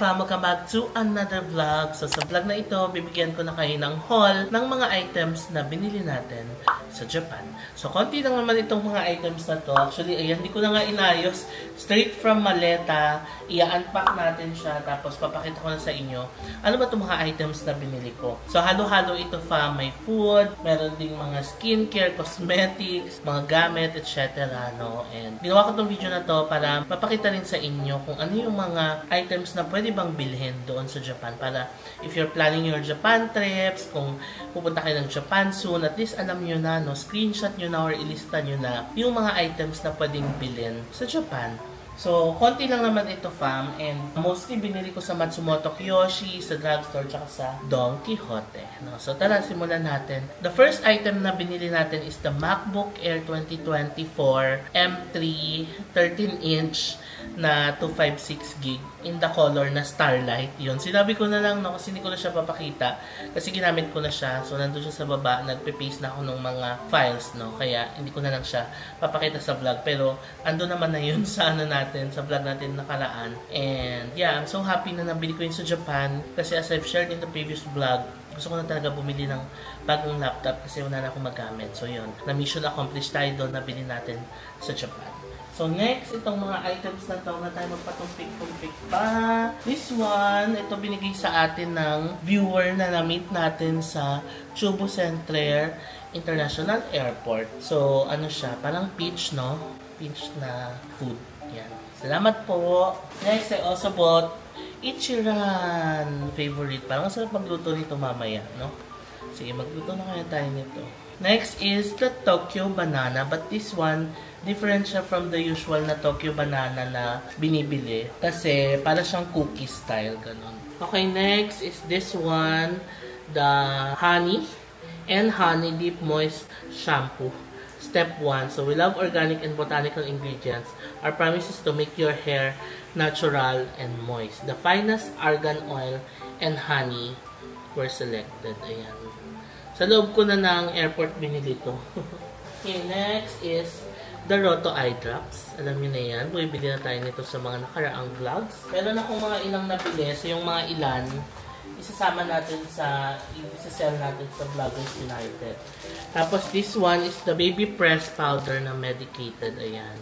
fam, welcome back to another vlog. So sa vlog na ito, bibigyan ko na kayo ng haul ng mga items na binili natin sa Japan. So konti lang naman itong mga items na to. Actually, ayan, hindi ko na nga inayos. Straight from maleta, i-unpack natin siya, tapos papakita ko na sa inyo ano ba itong mga items na binili ko. So halo-halo ito fam, may food, meron ding mga skincare, cosmetics, mga gamit, etc. No? And ginawa ko itong video na to para papakita rin sa inyo kung ano yung mga items na pwede bang bilhin doon sa Japan, para if you're planning your Japan trips, kung pupunta kayo ng Japan soon, at least alam nyo na, no, screenshot nyo na or ilista nyo na yung mga items na pwedeng bilhin sa Japan. So, konti lang naman ito fam, and mostly binili ko sa Matsumoto Kiyoshi, sa drugstore, tsaka sa Don Quijote. No? So, tara, simulan natin. The first item na binili natin is the MacBook Air 2024 M3 13-inch na 256 gig in the color na Starlight. Yun, sinabi ko na lang, no, kasi hindi ko na siya papakita kasi ginamit ko na siya. So, nandun siya sa baba, nagpe-paste na ako ng mga files, no, kaya hindi ko na lang siya papakita sa vlog. Pero, ando naman na yun sa ano natin, sa vlog natin nakaraan. And, yeah, I'm so happy na nabili ko yun sa Japan kasi as I've shared in the previous vlog, gusto ko na talaga bumili ng bagong laptop kasi wala na akong magamit. So, yun, na mission accomplished tayo doon na bilhin natin sa Japan. So, next, itong mga items na to na tayo magpatumpik-tumpik pa. This one, ito binigay sa atin ng viewer na na-meet natin sa Chubu Centre International Airport. So, ano siya? Parang peach, no? Peach na food. Yan. Salamat po. Next, I also bought Ichiran. Favorite. Parang masarap magluto nito mamaya, no? Sige, magluto na kaya tayo nito. Next is the Tokyo Banana. But this one, different siya from the usual na Tokyo Banana na binibili. Kasi para siyang cookie style. Ganun. Okay, next is this one. The Honey and Honey Deep Moist Shampoo. Step 1. So, we love organic and botanical ingredients. Our promise is to make your hair natural and moist. The finest argan oil and honey were selected. Ayan. Sa loob ko na ng airport binili ito. Okay, next is the Roto Eye Drops. Alam niyo na yan. Bumibili na tayo nito sa mga nakaraang vlogs. Meron akong mga ilang nabili. So, yung mga ilan, isasama natin sa, isasell natin sa Vloggers United. Tapos, this one is the Baby Press Powder na medicated. Ayan.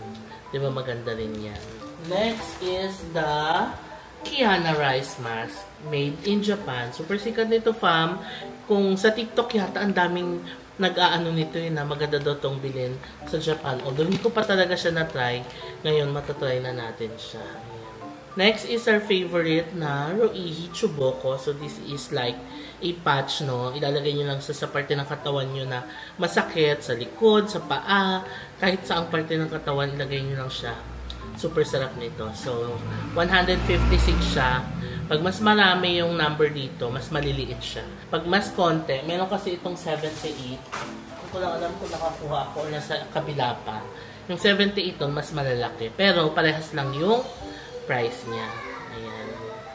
Diba maganda rin yan. Next is the Kiana Rice Mask made in Japan. Super sikat nito fam. Kung sa TikTok yata ang daming nag-aano nito yun na maganda daw itong bilhin sa Japan. Although hindi ko pa talaga siya na-try. Ngayon matatry na natin siya. Ayan. Next is our favorite na Roihi Chuboko. So this is like a patch, no? Ilalagay nyo lang sa parte ng katawan nyo na masakit, sa likod, sa paa, kahit saang parte ng katawan, ilagay nyo lang siya. Super sarap nito. So, 156 siya. Pag mas marami yung number dito, mas maliliit siya. Pag mas konti, meron kasi itong 78. Hindi ko lang alam kung nakakuha ako o nasa kabila pa. Yung 78 mas malalaki. Pero parehas lang yung price niya. Ayan.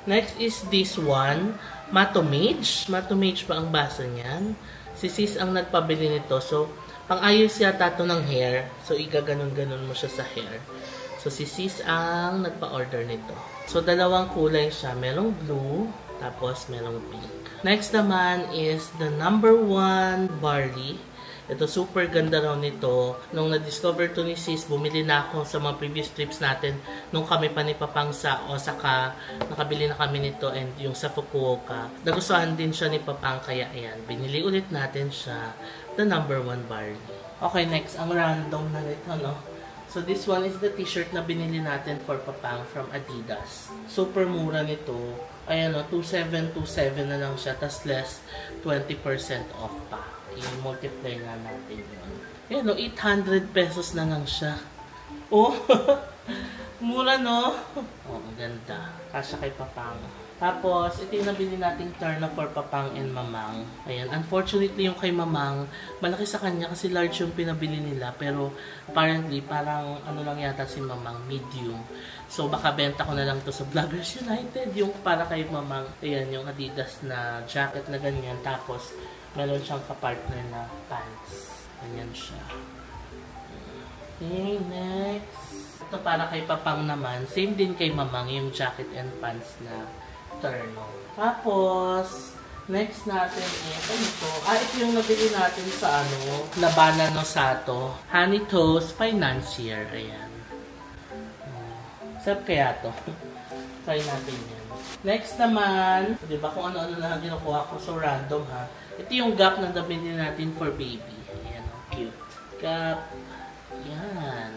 Next is this one. Matomage. Matomage pa ang basa niyan. Si sis ang nagpabili nito. So, pang-ayos yata ito ng hair. So, igaganon-ganon mo siya sa hair. So, si sis ang nagpa-order nito. So, dalawang kulay siya. Merong blue, tapos merong pink. Next naman is the number 1 barley. Ito, super ganda raw nito. Nung na-discover to ni sis, bumili na ako sa mga previous trips natin. Nung kami pa ni Papang sa Osaka, nakabili na kami nito, and yung sa Fukuoka. Nagustuhan din siya ni Papang, kaya ayan, binili ulit natin siya. The number 1 barley. Okay, next, ang random na nito, no? So, this one is the t-shirt na binili natin for Papang from Adidas. Super mura nito. Ayan o, 2,727 na lang siya. Tas less 20% off pa. I-multiply na natin yun. Ayan o, 800 pesos na lang siya. Oh, mura no? Oh, ang ganda. Kasya kay Papang. Tapos, ito yung nabili nating Terno for Papang and Mamang. Ayan. Unfortunately, yung kay Mamang, malaki sa kanya kasi large yung pinabili nila. Pero, apparently, parang ano lang yata si Mamang, medium. So, baka benta ko na lang to sa Vloggers United. Yung para kay Mamang, ayan, yung Adidas na jacket na ganyan. Tapos, meron siyang kapartner na pants. Ganyan siya. Okay, next. Ito para kay Papang naman. Same din kay Mamang, yung jacket and pants na terno. Tapos, next natin is, ito yung nabili natin sa Labana no Sato. Honey Toast Financier. Ayan. Sarap kaya to. Try natin yan. Next naman, diba kung ano-ano na ginukuha ko. So, random ha. Ito yung Gap na nabili natin for baby. Ayan, cute. Gap. Yan.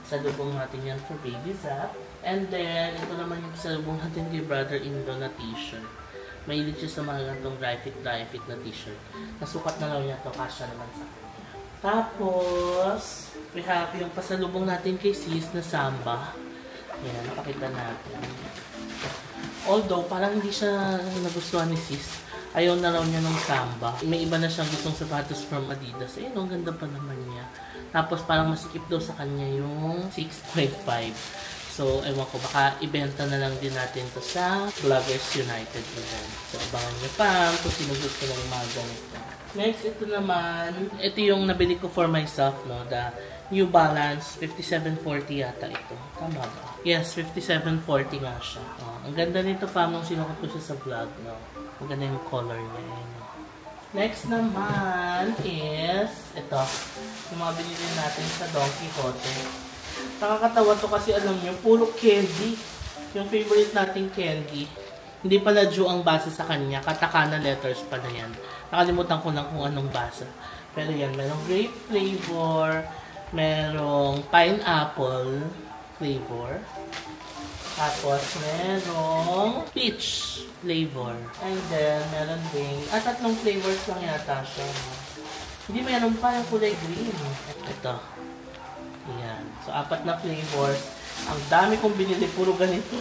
Salubong natin yan for baby Zap. And then, ito naman yung salubong natin kay brother-in-law na t-shirt. Mahilig siya sa mga gantong dry fit na t-shirt. Nasukat na lang niya to, kasya naman sa kanya. Tapos, we have yung pasalubong natin kay sis na Samba. Yan, napakita natin. Although, parang hindi siya nagustuhan ni sis. Ayaw na raw niya ng Samba. May iba na siyang gustong sapatos from Adidas. Ayun, ang ganda pa naman niya. Tapos, parang masikip daw sa kanya yung 6.5. So, ewan ko, baka ibenta na lang din natin to sa Vloggers United event. So, abangan nyo pa kung sino gusto ng mga ganito. Next, ito naman, ito yung nabili ko for myself, no? The New Balance 5740 yata ito. Tama ba? Yes, 5740 nga siya. Oh, ang ganda nito, fam, nung sinukat ko siya sa vlog, no? Ang ganda yung color niya, no? Next naman is, ito, yung mga binili natin sa Don Quijote. Nakakatawa to kasi alam nyo, puro candy. Yung favorite nating candy. Hindi pala Jew ang basa sa kanya. Katakana letters pala yan. Nakalimutan ko lang kung anong basa. Pero yan, merong grape flavor. Merong pineapple flavor. Tapos merong peach flavor. And then, meron ding, tatlong flavors lang yata siya. Hindi meron pa yung kulay green. Ito. Ayan. So, 4 na flavors. Ang dami kong binili. Puro ganito.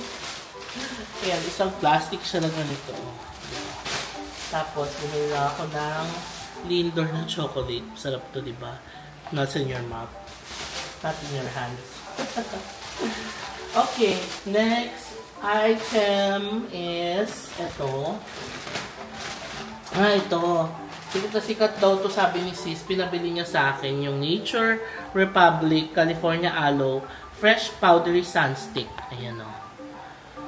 Ayan. Isang plastic siya na ganito. Tapos, binili ako ng Lindor na chocolate. Sarap to, diba? Not in your mouth. Not in your hands. Okay. Next item is ito. Ito. Sikat daw to, sabi ni sis, pinabili niya sa akin yung Nature Republic California Aloe Fresh Powdery Sunstick. Ayan o.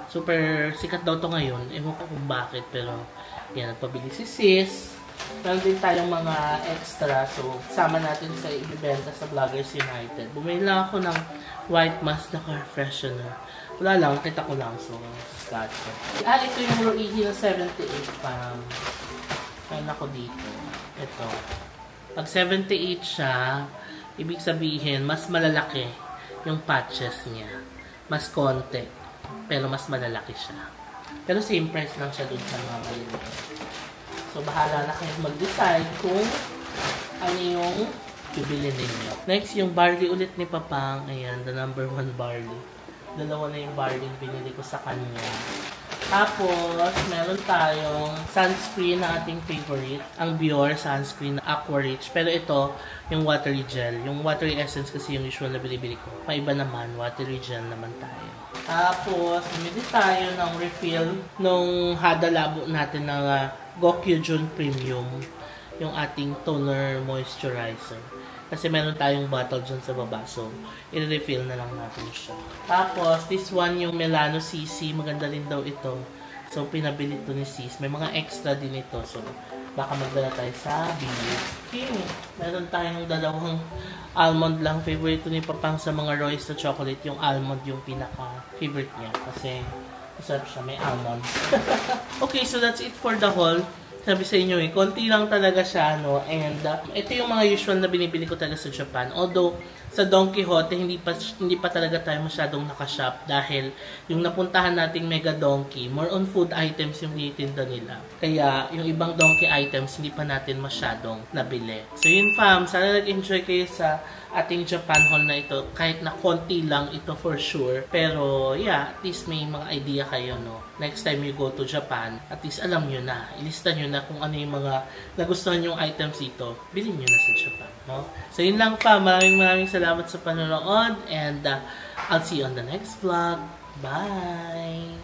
Super sikat daw to ngayon. Ewan ko kung bakit, pero yan, nagpabili si sis. Meron din tayong mga extra, so sama natin sa ibibenta sa Vloggers United. Bumili lang ako ng white mask na car freshener. Wala lang, kita ko lang, so scotch. Ito yung Roihi na 78 pam. Ayan ako dito. Ito. Pag 78 siya, ibig sabihin, mas malalaki yung patches niya. Mas konti. Pero mas malalaki siya. Pero same price lang siya dun sa mga maliliit. So, bahala na kayo mag-decide kung ano yung bibili ninyo. Next, yung barley ulit ni Papang. Ayan, the number 1 barley. Dalawa na yung barley binili ko sa kanya. Tapos, meron tayong sunscreen na ating favorite. Ang Biore sunscreen na Aqua Rich. Pero ito, yung watery gel. Yung watery essence kasi yung usual na binibili ko. Paiba naman, watery gel naman tayo. Tapos, bumili tayo ng refill nung Hada Labo natin ng Gokyujun Premium. Yung ating toner moisturizer. Kasi meron tayong bottle dyan sa baba. So, i-refill na lang natin siya. Tapos, this one yung Melano CC. Maganda rin daw ito. So, pinabili ito ni sis. May mga extra din ito. So, baka magdala tayo sa bili. Okay. Meron tayong dalawang almond lang. Favorite ito ni Papang sa mga Royce na chocolate. Yung almond yung pinaka-favorite niya. Kasi, masarap siya. May almond. Okay, so that's it for the haul. Sabi sa inyo konti lang talaga siya, no? And ito yung mga usual na binibili ko talaga sa Japan. Although, sa Don Quijote, hindi pa talaga tayo masyadong nakashop dahil yung napuntahan nating Mega Donkey, more on food items yung tinitinda nila. Kaya, yung ibang Donkey items, hindi pa natin masyadong nabili. So yun fam, sana nag-enjoy kayo sa ating Japan haul na ito. Kahit na konti lang ito for sure. Pero, yeah, at least may mga idea kayo, no? Next time you go to Japan, at least alam nyo na. Ilista nyo na kung ano yung mga nagustuhan yung items dito. Bilhin nyo na sa Japan, no? So, yun lang pa. Maraming salamat sa panonood. And, I'll see you on the next vlog. Bye!